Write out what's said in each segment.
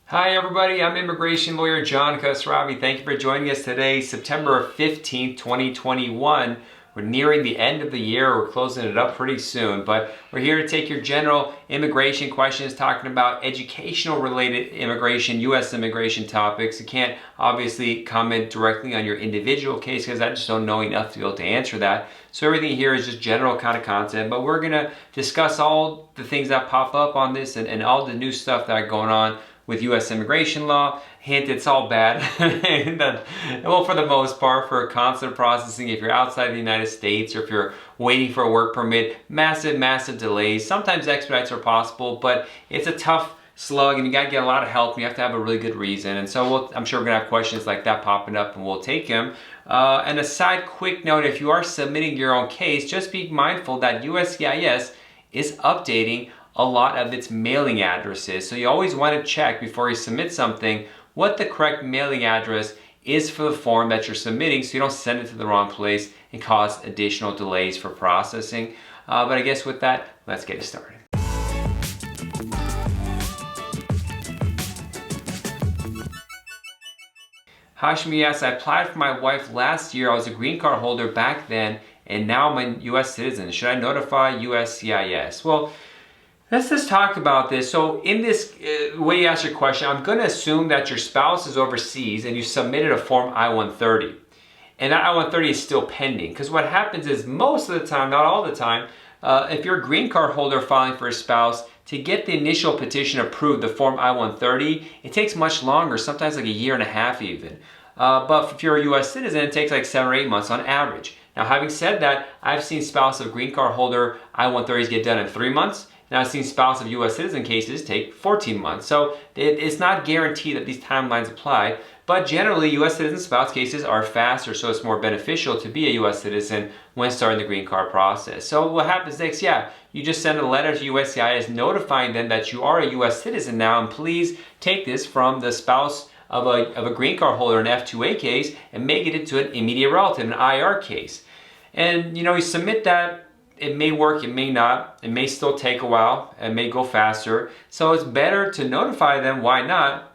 Hi everybody, I'm immigration lawyer John Khosravi. Thank you for joining us today, September 15th, 2021. We're nearing the end of the year. We're closing it up pretty soon, but we're here to take your general immigration questions, talking about educational related immigration, U.S. immigration topics. You can't obviously comment directly on your individual case because I just don't know enough to be able to answer that. So everything here is just general kind of content, but we're gonna discuss all the things that pop up on this and all the new stuff that are going on with U.S. immigration law. Hint, it's all bad. Well, for the most part, for consular processing, if you're outside the United States or if you're waiting for a work permit, massive delays. Sometimes expedites are possible, but it's a tough slug and you gotta get a lot of help and you have to have a really good reason. And so I'm sure we're gonna have questions like that popping up and we'll take them. And a side quick note, if you are submitting your own case, just be mindful that USCIS is updating a lot of its mailing addresses. So you always want to check before you submit something what the correct mailing address is for the form that you're submitting so you don't send it to the wrong place and cause additional delays for processing. But I guess with that, let's get it started. Hashmi asks, I applied for my wife last year. I was a green card holder back then and now I'm a US citizen. Should I notify USCIS? Well, let's just talk about this. So in this way you ask your question, I'm going to assume that your spouse is overseas and you submitted a form I-130. And that I-130 is still pending. Because what happens is most of the time, not all the time, if you're a green card holder filing for a spouse, to get the initial petition approved, the form I-130, it takes much longer, sometimes like a year and a half even. But if you're a US citizen, it takes like 7 or 8 months on average. Now having said that, I've seen spouse of green card holder I-130s get done in 3 months. Now I've seen spouse of US citizen cases take 14 months. So it's not guaranteed that these timelines apply, but generally US citizen spouse cases are faster, so it's more beneficial to be a US citizen when starting the green card process. So what happens next? Yeah, you just send a letter to USCIS notifying them that you are a US citizen now, and please take this from the spouse of a green card holder, an F2A case, and make it into an immediate relative, an IR case. And you submit that. It may work, it may not, it may still take a while, it may go faster. So it's better to notify them, why not?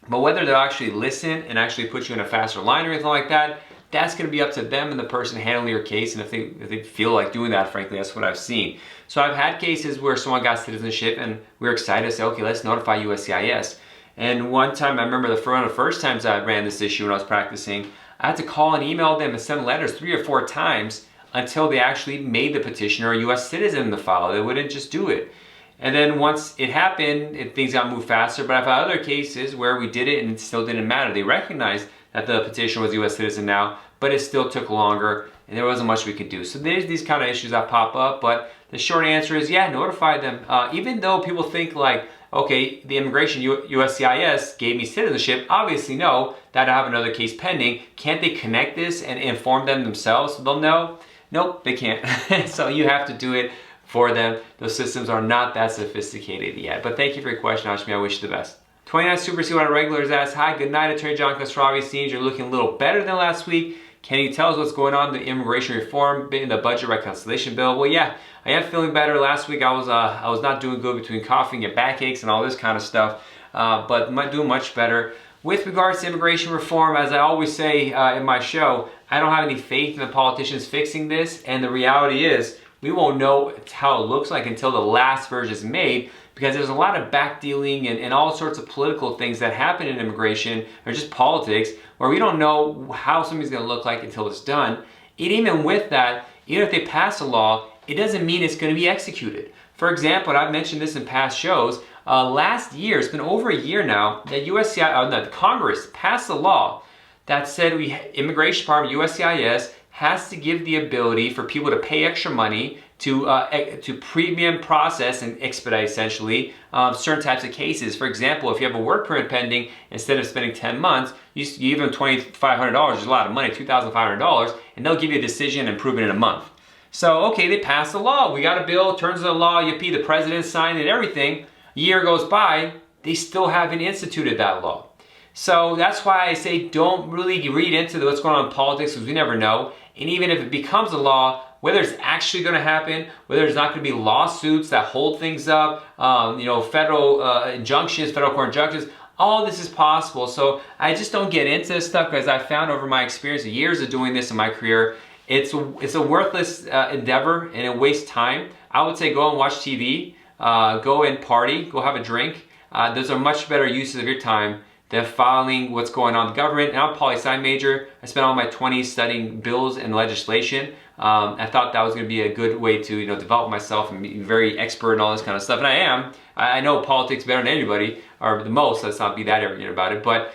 But whether they'll actually listen and actually put you in a faster line or anything like that, that's gonna be up to them and the person handling your case, and if they feel like doing that, frankly, that's what I've seen. So I've had cases where someone got citizenship and we were excited to say, okay, let's notify USCIS. And one time, I remember one of the first times I ran this issue when I was practicing, I had to call and email them and send letters 3 or 4 times until they actually made the petitioner a US citizen in the file. They wouldn't just do it. And then once it happened, things got moved faster. But I've had other cases where we did it and it still didn't matter. They recognized that the petitioner was a US citizen now, but it still took longer and there wasn't much we could do. So there's these kind of issues that pop up, but the short answer is, yeah, notify them. Even though people think like, okay, the immigration USCIS gave me citizenship, obviously no, that I have another case pending. Can't they connect this and inform them themselves so they'll know? Nope, they can't. So you have to do it for them. Those systems are not that sophisticated yet. But tyou for your question, Ashmi. I wish you the best. 29 Super C1 Regulars asks, hi, good night, Attorney John Khosravi. Seems you're looking a little better than last week. Can you tell us what's going on in the immigration reform in the budget reconciliation bill? Well, yeah, I am feeling better. Last week I was not doing good between coughing and backaches and all this kind of stuff, but I'm doing much better. With regards to immigration reform, as I always say in my show, I don't have any faith in the politicians fixing this, and the reality is we won't know how it looks like until the last version is made, because there's a lot of backdealing and all sorts of political things that happen in immigration, or just politics, where we don't know how something's going to look like until it's done. And even with that, even if they pass a law, it doesn't mean it's going to be executed. For example, and I've mentioned this in past shows, last year, it's been over a year now, that Congress passed a law that said Immigration Department, USCIS, has to give the ability for people to pay extra money to premium process and expedite essentially certain types of cases. For example, if you have a work permit pending, instead of spending 10 months, you give them $2,500, which is a lot of money, $2,500, and they'll give you a decision and prove it in a month. So, okay, they passed the law. We got a bill, turns into law, the president signed it, everything. A year goes by, they still haven't instituted that law. So that's why I say don't really read into what's going on in politics, because we never know. And even if it becomes a law, whether it's actually going to happen, whether there's not going to be lawsuits that hold things up, federal injunctions, federal court injunctions, all this is possible. So I just don't get into this stuff because I found over my experience of years of doing this in my career, it's a worthless endeavor and it wastes time. I would say go and watch TV, go and party, go have a drink. Those are much better uses of your time than following what's going on in the government. And I'm a poli-sci major. I spent all my 20s studying bills and legislation. I thought that was going to be a good way to develop myself and be very expert in all this kind of stuff. And I am. I know politics better than anybody, or the most. Let's not be that arrogant about it. But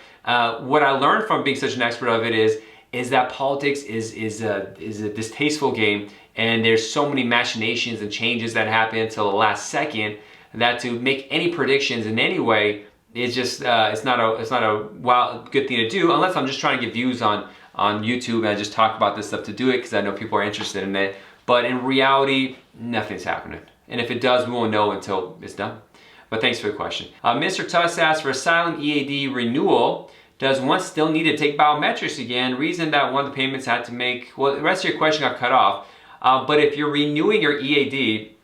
what I learned from being such an expert of it is that politics is a distasteful game, and there's so many machinations and changes that happen until the last second that to make any predictions in any way is just it's not a good thing to do, unless I'm just trying to get views on YouTube and I just talk about this stuff to do it because I know people are interested in it. But in reality, nothing's happening, and if it does, we won't know until it's done. But thanks for the question. Mr. Tuss asks, for asylum EAD renewal, does one still need to take biometrics again? Reason that one of the payments had to make, well, the rest of your question got cut off. But if you're renewing your EAD,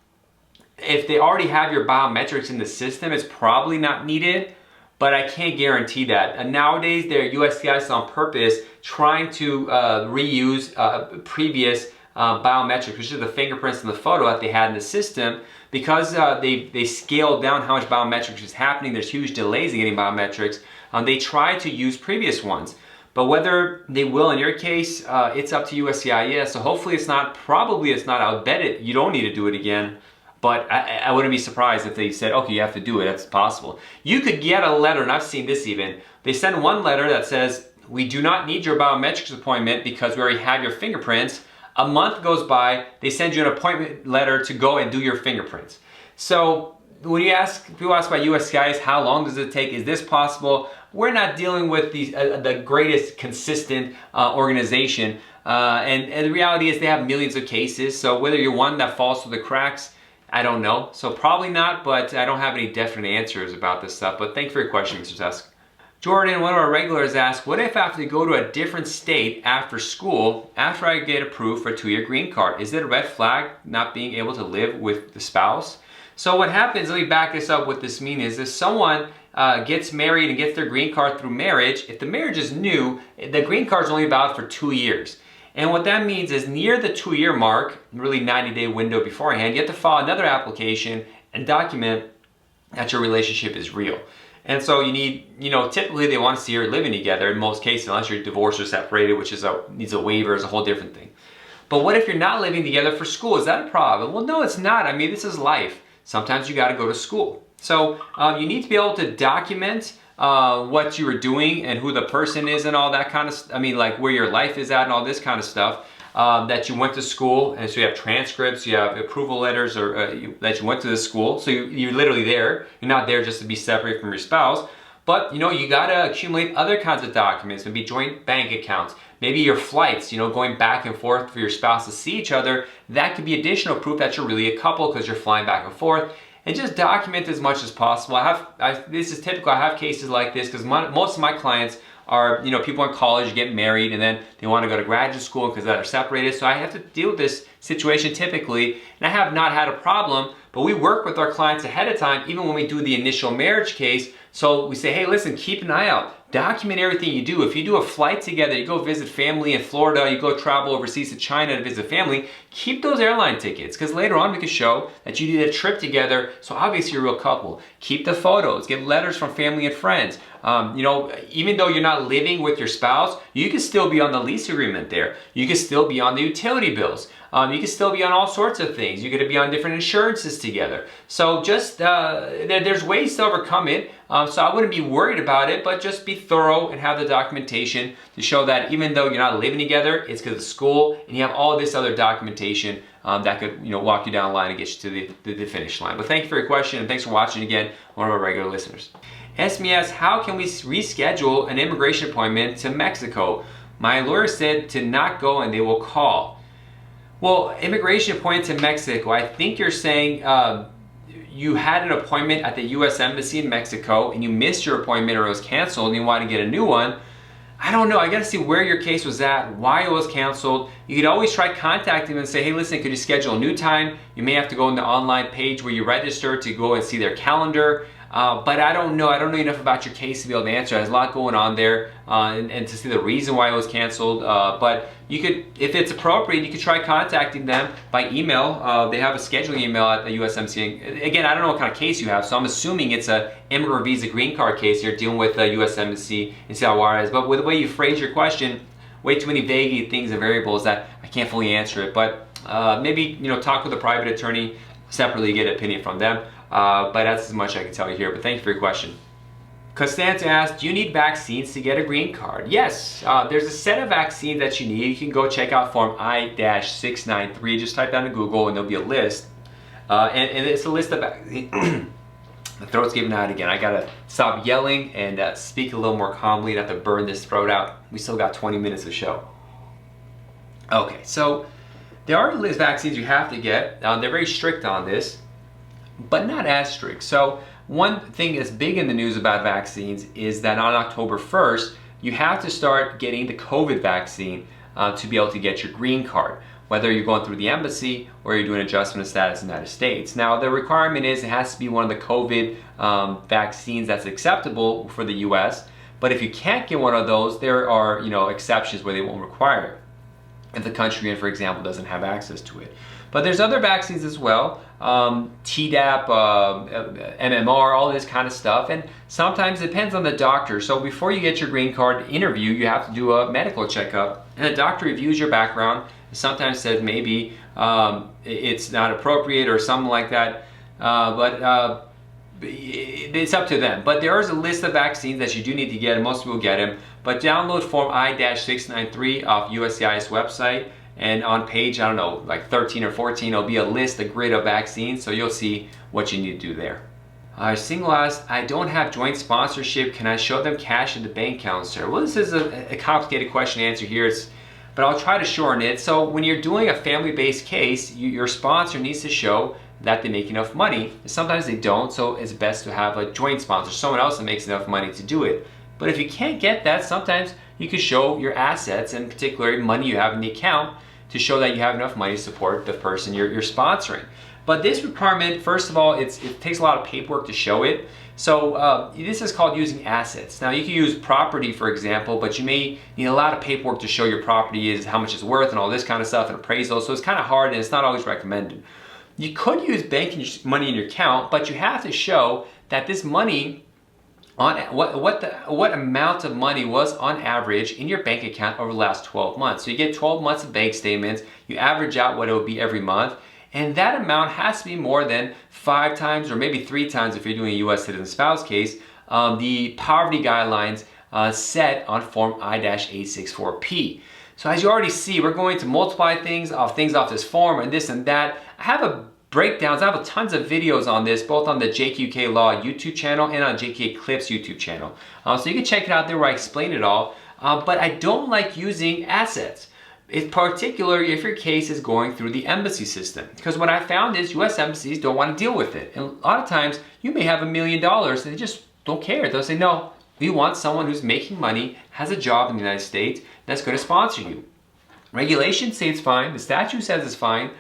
if they already have your biometrics in the system, it's probably not needed, but I can't guarantee that. And nowadays, they're USCIS on purpose trying to reuse previous biometrics, which is the fingerprints in the photo that they had in the system, because they scaled down how much biometrics is happening. There's huge delays in getting biometrics. They try to use previous ones, but whether they will in your case, it's up to USCIS. So hopefully it's not, probably it's not. I'll bet you don't need to do it again, but I wouldn't be surprised if they said, okay, you have to do it. That's possible. You could get a letter, and I've seen this even. They send one letter that says, we do not need your biometrics appointment because we already have your fingerprints. A month goes by, they send you an appointment letter to go and do your fingerprints. So when people ask about USCIS, how long does it take? Is this possible? We're not dealing with the greatest consistent organization. And the reality is they have millions of cases. So whether you're one that falls through the cracks, I don't know. So probably not, but I don't have any definite answers about this stuff. But thanks for your question, Mr. Tusk. Jordan, one of our regulars, asked, what if I have to go to a different state after school after I get approved for a 2-year green card? Is it a red flag not being able to live with the spouse? So what happens, let me back this up, what this means is if someone gets married and gets their green card through marriage, if the marriage is new, the green card is only valid for 2 years. And what that means is near the 2-year mark, really 90-day window beforehand, you have to file another application and document that your relationship is real. And so you need, typically they want to see you're living together in most cases, unless you're divorced or separated, which needs a waiver, is a whole different thing. But what if you're not living together for school? Is that a problem? Well, no, it's not. I mean, this is life. Sometimes you got to go to school. So you need to be able to document what you were doing and who the person is and all that kind of, like where your life is at and all this kind of stuff. That you went to school, and so you have transcripts, you have approval letters, or that you went to the school. So you're literally there. You're not there just to be separate from your spouse. But you gotta accumulate other kinds of documents, maybe joint bank accounts, maybe your flights, going back and forth for your spouse to see each other. That could be additional proof that you're really a couple because you're flying back and forth. And just document as much as possible. This is typical. I have cases like this because most of my clients are, people in college get married and then they want to go to graduate school because they're separated. So I have to deal with this situation typically, and I have not had a problem, but we work with our clients ahead of time, even when we do the initial marriage case. So we say, hey, listen, keep an eye out. Document everything you do. If you do a flight together, you go visit family in Florida, you go travel overseas to China to visit family, keep those airline tickets, because later on we can show that you did a trip together, so obviously you're a real couple. Keep the photos, get letters from family and friends. Even though you're not living with your spouse, you can still be on the lease agreement there. You can still be on the utility bills. You can still be on all sorts of things. You're going to be on different insurances together. So just, there's ways to overcome it. So I wouldn't be worried about it, but just be thorough and have the documentation to show that even though you're not living together, it's because of school, and you have all this other documentation that could walk you down the line and get you to the finish line. But thank you for your question, and thanks for watching again, one of our regular listeners. SMES, how can we reschedule an immigration appointment to Mexico? My lawyer said to not go and they will call. Well, immigration appointment to Mexico, I think you're saying you had an appointment at the U.S. Embassy in Mexico and you missed your appointment or it was canceled and you want to get a new one. I don't know. I got to see where your case was at, why it was canceled. You could always try contacting them and say, hey, listen, could you schedule a new time? You may have to go on the online page where you register to go and see their calendar. but I don't know enough about your case to be able to answer. There's a lot going on there, and to see the reason why it was canceled. But you could, if it's appropriate, you could try contacting them by email. They have a scheduling email at the USMC. Again, I don't know what kind of case you have, so I'm assuming it's a immigrant visa green card case. You're dealing with the US Embassy in Ciudad Juarez. But with the way you phrase your question, way too many vague things and variables that I can't fully answer it. But maybe talk with a private attorney separately, get an opinion from them. But that's as much I can tell you here. But thank you for your question. Costanza asked, do you need vaccines to get a green card? Yes, there's a set of vaccines that you need. You can go check out Form I-693. Just type that in Google and there'll be a list. And it's a list of vaccines. The throat's giving out again. I gotta stop yelling and speak a little more calmly, not to burn this throat out. We still got 20 minutes of show. Okay, so there are vaccines you have to get. They're very strict on this, but not as strict. So one thing that's big in the news about vaccines is that on October 1st, you have to start getting the COVID vaccine to be able to get your green card, whether you're going through the embassy or you're doing adjustment of status in the United States. Now, the requirement is it has to be one of the COVID vaccines that's acceptable for the US, but if you can't get one of those, there are exceptions where they won't require it if the country, for example, doesn't have access to it. But there's other vaccines as well, Tdap, MMR, all this kind of stuff, and sometimes it depends on the doctor. So before you get your green card interview, you have to do a medical checkup, and the doctor reviews your background, sometimes says maybe it's not appropriate or something like that, but it's up to them. But there is a list of vaccines that you do need to get, and most people get them. But download Form I-693 off USCIS website, and on page, I don't know, like 13 or 14, there'll be a list, a grid of vaccines, so you'll see what you need to do there. Single asked, I don't have joint sponsorship. Can I show them cash in the bank account, sir? Well, this is a complicated question to answer here, but I'll try to shorten it. So when you're doing a family-based case, your sponsor needs to show that they make enough money. Sometimes they don't, so it's best to have a joint sponsor, someone else that makes enough money to do it. But if you can't get that, sometimes you can show your assets, in particular money you have in the account, to show that you have enough money to support the person you're sponsoring. But this requirement, first of all, it takes a lot of paperwork to show it. So this is called using assets. Now you can use property, for example, but you may need a lot of paperwork to show your property is how much it's worth and all this kind of stuff and appraisal. So it's kind of hard and it's not always recommended. You could use banking money in your account, but you have to show that this money, what amount of money was on average in your bank account over the last 12 months. So you get 12 months of bank statements, you average out what it would be every month, and that amount has to be more than 5 times or maybe 3 times if you're doing a U.S. citizen spouse case, the poverty guidelines set on Form I-864P. So as you already see, we're going to multiply things off this form and this and that. I have breakdowns. I have tons of videos on this, both on the JQK Law YouTube channel and on JQK Clips YouTube channel. So you can check it out there where I explain it all. But I don't like using assets, in particular if your case is going through the embassy system. Because what I found is US embassies don't want to deal with it. And a lot of times you may have $1 million and they just don't care. They'll say, no, we want someone who's making money, has a job in the United States, that's going to sponsor you. Regulations say it's fine, the statute says it's fine,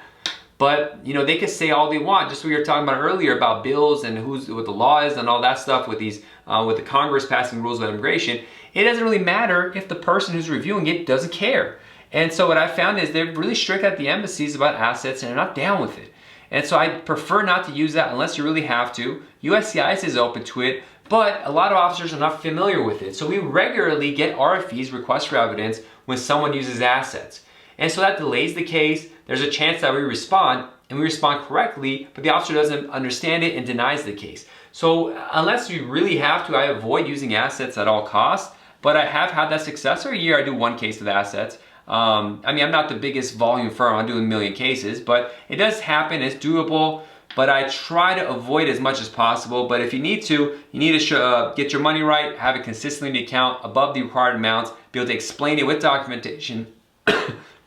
but they could say all they want. Just what we were talking about earlier about bills and what the law is and all that stuff with these with the Congress passing rules about immigration. It doesn't really matter if the person who's reviewing it doesn't care. And so what I found is they're really strict at the embassies about assets and they're not down with it. And so I prefer not to use that unless you really have to. USCIS is open to it, but a lot of officers are not familiar with it. So we regularly get RFEs, requests for evidence, when someone uses assets. And so that delays the case. There's a chance that we respond, and we respond correctly, but the officer doesn't understand it and denies the case. So unless you really have to, I avoid using assets at all costs, but I have had that success. Every year I do 1 case with assets. I'm not the biggest volume firm, I'm doing 1 million cases, but it does happen, it's doable, but I try to avoid as much as possible. But if you need to get your money right, have it consistently in the account, above the required amounts, be able to explain it with documentation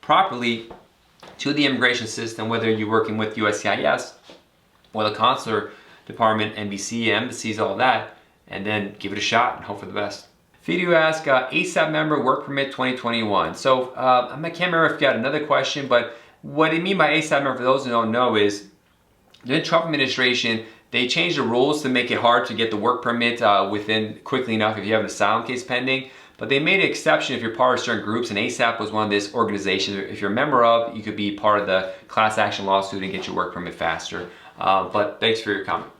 properly to the immigration system, whether you're working with USCIS or the consular department, NBC, embassies, all that, and then give it a shot and hope for the best. Video ask, ASAP member work permit 2021. So I can't remember if you got another question, but what I mean by ASAP member, for those who don't know, is the Trump administration They changed the rules to make it hard to get the work permit within quickly enough if you have an asylum case pending. But they made an exception if you're part of certain groups, and ASAP was one of these organizations. If you're a member of, you could be part of the class action lawsuit and get your work permit faster. But thanks for your comment.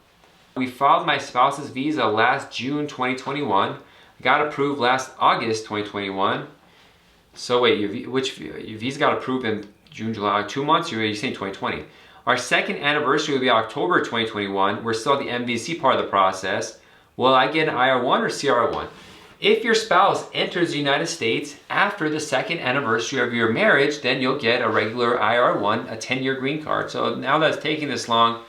We filed my spouse's visa last June 2021. Got approved last August 2021. So wait, your visa got approved in June, July, 2 months? You're saying 2020. Our second anniversary will be October 2021. We're still at the MVC part of the process. Will I get an IR1 or CR1? If your spouse enters the United States after the second anniversary of your marriage, then you'll get a regular IR1, a 10-year green card. So now that it's taking this long,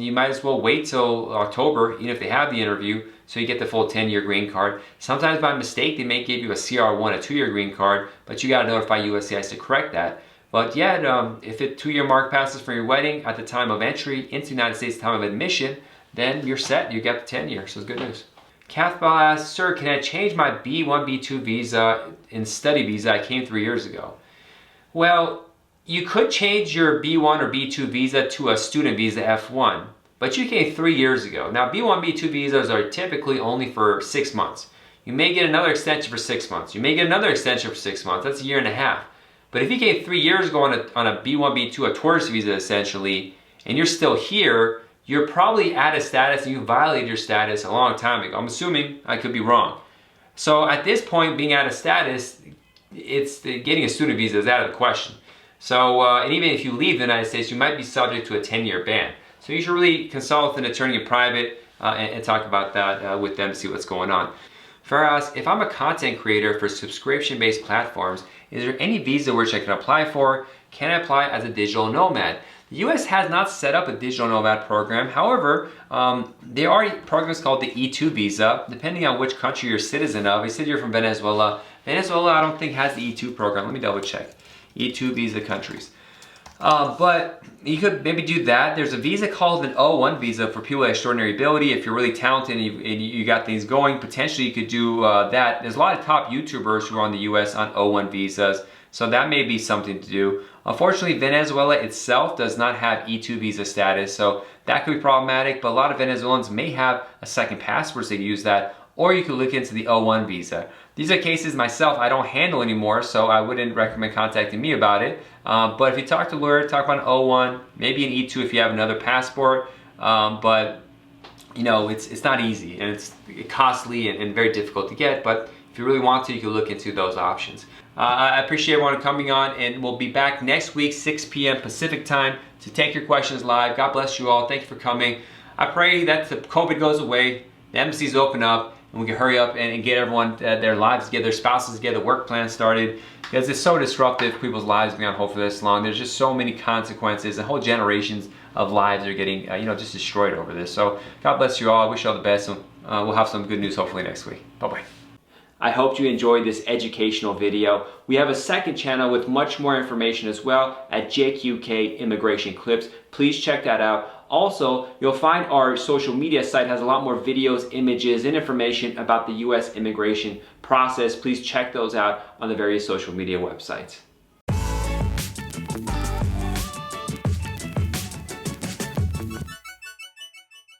you might as well wait till October, even if they have the interview, so you get the full 10-year green card. Sometimes by mistake, they may give you a CR1, a 2-year green card, but you gotta notify USCIS to correct that. But yeah, if the 2-year mark passes from your wedding at the time of entry into the United States, time of admission, then you're set, you get the 10 years, so it's good news. Cathbell asks, sir, can I change my B1, B2 visa in study visa? I came 3 years ago. Well, you could change your B1 or B2 visa to a student visa F1, but you came 3 years ago. Now, B1, B2 visas are typically only for 6 months. You may get another extension for 6 months. You may get another extension for 6 months. That's a year and a half. But if you came 3 years ago on a B1, B2, a tourist visa essentially, and you're still here, you're probably out of status and you violated your status a long time ago. I'm assuming, I could be wrong. So at this point, being out of status, getting a student visa is out of the question. So, and even if you leave the United States, you might be subject to a 10-year ban. So you should really consult an attorney in private and talk about that with them to see what's going on. Farah asks, if I'm a content creator for subscription-based platforms, is there any visa which I can apply for? Can I apply as a digital nomad? The US has not set up a digital nomad program. However, there are programs called the E2 visa, depending on which country you're a citizen of. You said you're from Venezuela. Venezuela, I don't think has the E2 program. Let me double check. E2 visa countries. But you could maybe do that. There's a visa called an O1 visa for people with extraordinary ability. If you're really talented and you got things going, potentially you could do that. There's a lot of top YouTubers who are on the US on O1 visas, so that may be something to do. Unfortunately, Venezuela itself does not have E2 visa status, so that could be problematic, but a lot of Venezuelans may have a second passport, so they use that, or you could look into the O1 visa. These are cases myself I don't handle anymore, so I wouldn't recommend contacting me about it. But if you talk to a lawyer, talk about an O1, maybe an E2 if you have another passport, but you know, it's not easy and it's costly and very difficult to get, but if you really want to, you can look into those options. I appreciate everyone coming on, and we'll be back next week, 6 p.m. Pacific time, to take your questions live. God bless you all. Thank you for coming. I pray that the COVID goes away, the embassies open up, and we can hurry up and get everyone their lives together, their spouses together, work plans started, because it's so disruptive. People's lives being on hold for this long. There's just so many consequences, and whole generations of lives are getting just destroyed over this. So God bless you all. I wish you all the best, and we'll have some good news hopefully next week. Bye-bye. I hope you enjoyed this educational video. We have a second channel with much more information as well at JQK Immigration Clips. Please check that out. Also, you'll find our social media site has a lot more videos, images, and information about the US immigration process. Please check those out on the various social media websites.